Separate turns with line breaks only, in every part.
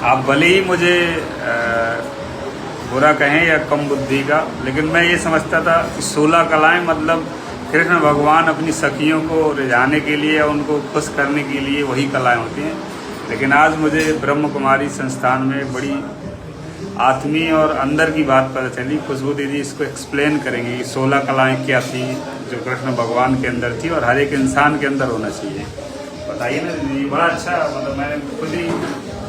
आप भले ही मुझे बुरा कहें या कम बुद्धि का, लेकिन मैं ये समझता था कि 16 कलाएं मतलब कृष्ण भगवान अपनी सखियों को रिझाने के लिए या उनको खुश करने के लिए वही कलाएं होती हैं। लेकिन आज मुझे ब्रह्म कुमारी संस्थान में बड़ी आत्मीय और अंदर की बात पता चली। खुशबू दीदी इसको एक्सप्लेन करेंगी कि 16 कलाएं क्या थी जो कृष्ण भगवान के अंदर थी और हर एक इंसान के अंदर होना चाहिए। बताइए ना दीदी, बड़ा अच्छा, मतलब मैंने खुद ही,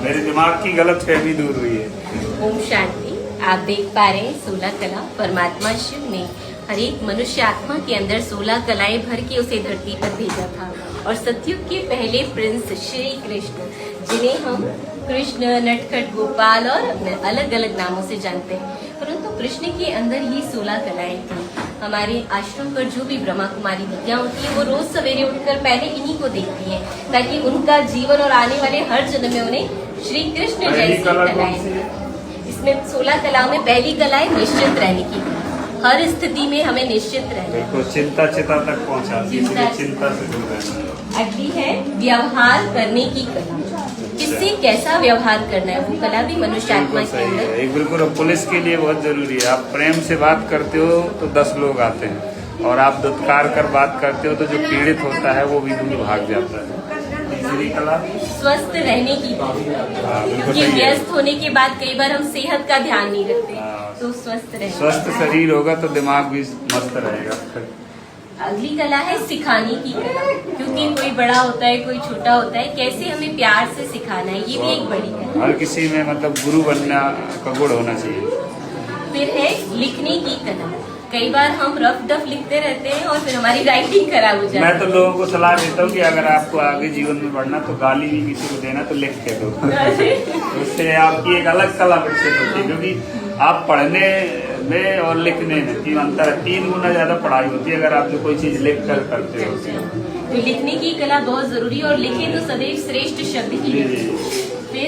मेरे दिमाग की गलत फहमी दूर हुई है।
ओम शांति। आप देख पा रहे हैं 16 कला परमात्मा शिव ने हर एक मनुष्य आत्मा के अंदर 16 कलाएं भर के उसे धरती पर भेजा था। और सतयुग के पहले प्रिंस श्री कृष्ण, जिन्हें हम कृष्ण, नटखट गोपाल और अलग अलग नामों से जानते हैं, परंतु कृष्ण के अंदर ही 16 कलाएं थी। हमारे आश्रम पर जो भी ब्रह्मा कुमारी दीदियां होती है वो रोज सवेरे उठकर पहले इन्हीं को देखती है, ताकि उनका जीवन और आने वाले हर जन्म में उन्हें श्री कृष्ण जैसी कलाएं। इसमें 16 कलाओं में पहली कला है निश्चित रहने की कला। हर स्थिति में हमें निश्चित रहना,
चिंता चिता तक पहुंचा, चिंता से दूर रहना।
अगली है व्यवहार करने की कला। किससे कैसा व्यवहार करना है वो कला भी मनुष्य आत्मा के अंदर
एक बिल्कुल पुलिस के लिए बहुत जरूरी है। आप प्रेम से बात करते हो तो 10 लोग आते हैं, और आप दुत्कार कर बात करते हो तो जो पीड़ित होता है वो भी दूर भाग जाता है। तीसरी कला
स्वस्थ रहने की कला, क्योंकि व्यस्त होने के बाद कई बार हम सेहत का ध्यान नहीं रखते, तो स्वस्थ
शरीर होगा तो दिमाग भी मस्त रहेगा।
अगली कला है सिखाने की कला, क्योंकि कोई बड़ा होता है कोई छोटा होता है, कैसे हमें प्यार से सिखाना है, ये भी एक बड़ी कला।
हर किसी में मतलब गुरु बनना का गुण होना चाहिए।
फिर है लिखने की कला। कई बार हम रफ डफ लिखते रहते हैं और फिर हमारी राइटिंग खराब हो जाती है।
मैं तो लोगों को सलाह देता हूँ कि अगर आपको आगे जीवन में बढ़ना तो गाली भी किसी को देना तो लिख के दो। उससे आपकी एक अलग कला विकसित होती है, क्योंकि आप पढ़ने में और लिखने में 3 अंतर है। 3 गुना ज्यादा पढ़ाई होती है अगर आप जो कोई चीज लिख कर करते हो।
तो लिखने की कला बहुत जरूरी है, और लिखे तो सदैव श्रेष्ठ शब्द ही। फिर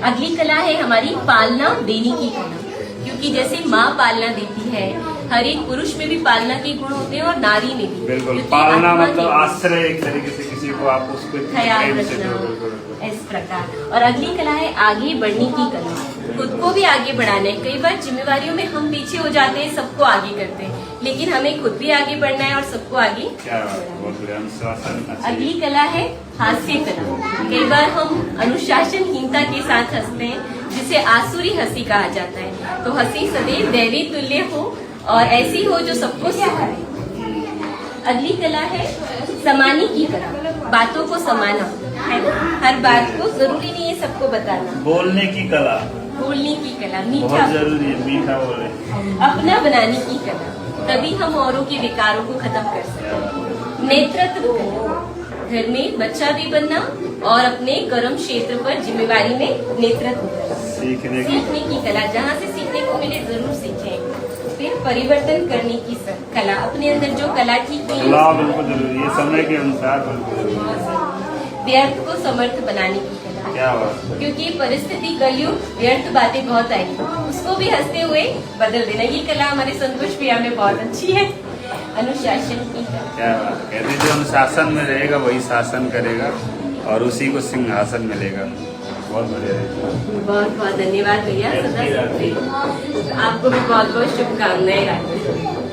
अगली कला है हमारी पालना देने की कला, क्योंकि जैसे माँ पालना देती है, हर एक पुरुष में भी पालना के गुण होते हैं और नारी में भी।
बिल्कुल, पालना मतलब आश्रय, एक तरीके से किसी को आप उसको
ख्याल रखना, इस प्रकार। और अगली कला है आगे बढ़ने की कला। खुद को भी आगे बढ़ाना है। कई बार जिम्मेवारियों में हम पीछे हो जाते हैं, सबको आगे करते हैं, लेकिन हमें खुद भी आगे बढ़ना है और सबको आगे। अगली कला है हास्य कला। कई बार हम अनुशासनहीनता के साथ हंसते हैं, जिसे आसुरी हंसी कहा जाता है। तो हंसी सदैव दैवी तुल्य हो और ऐसी हो जो सबको सिखाए। अगली कला है समाने की कला। बातों को समाना है, हर बात को जरूरी नहीं है सबको बताना।
बोलने की कला,
बोलने की कला, मीठा
बहुत जरूरी है, मीठा बोले।
अपना बनाने की कला, तभी हम औरों के विकारों को खत्म कर सकते हैं। नेतृत्व कला, घर में बच्चा भी बनना और अपने कर्म क्षेत्र पर जिम्मेवारी में नेतृत्व करना। सीखने की कला, जहाँ से सीखने को मिले जरूर सीखें। फिर परिवर्तन करने की कला, अपने अंदर जो कला ठीक नहीं है
बिल्कुल जरूरी है, समय के अनुसार।
व्यर्थ को समर्थ बनाने की कला,
क्या बात,
क्योंकि परिस्थिति कलयुग, व्यर्थ बातें बहुत आएगी, उसको भी हंसते हुए बदल देना। ये कला हमारे संतोष प्रिया में बहुत अच्छी है। अनुशासन की कला, क्या बात,
कहते जो अनुशासन में रहेगा वही शासन करेगा और उसी को सिंहासन मिलेगा। बहुत बढ़िया है।
बहुत बहुत धन्यवाद भैया, सदा आपको भी बहुत बहुत शुभकामनाएं।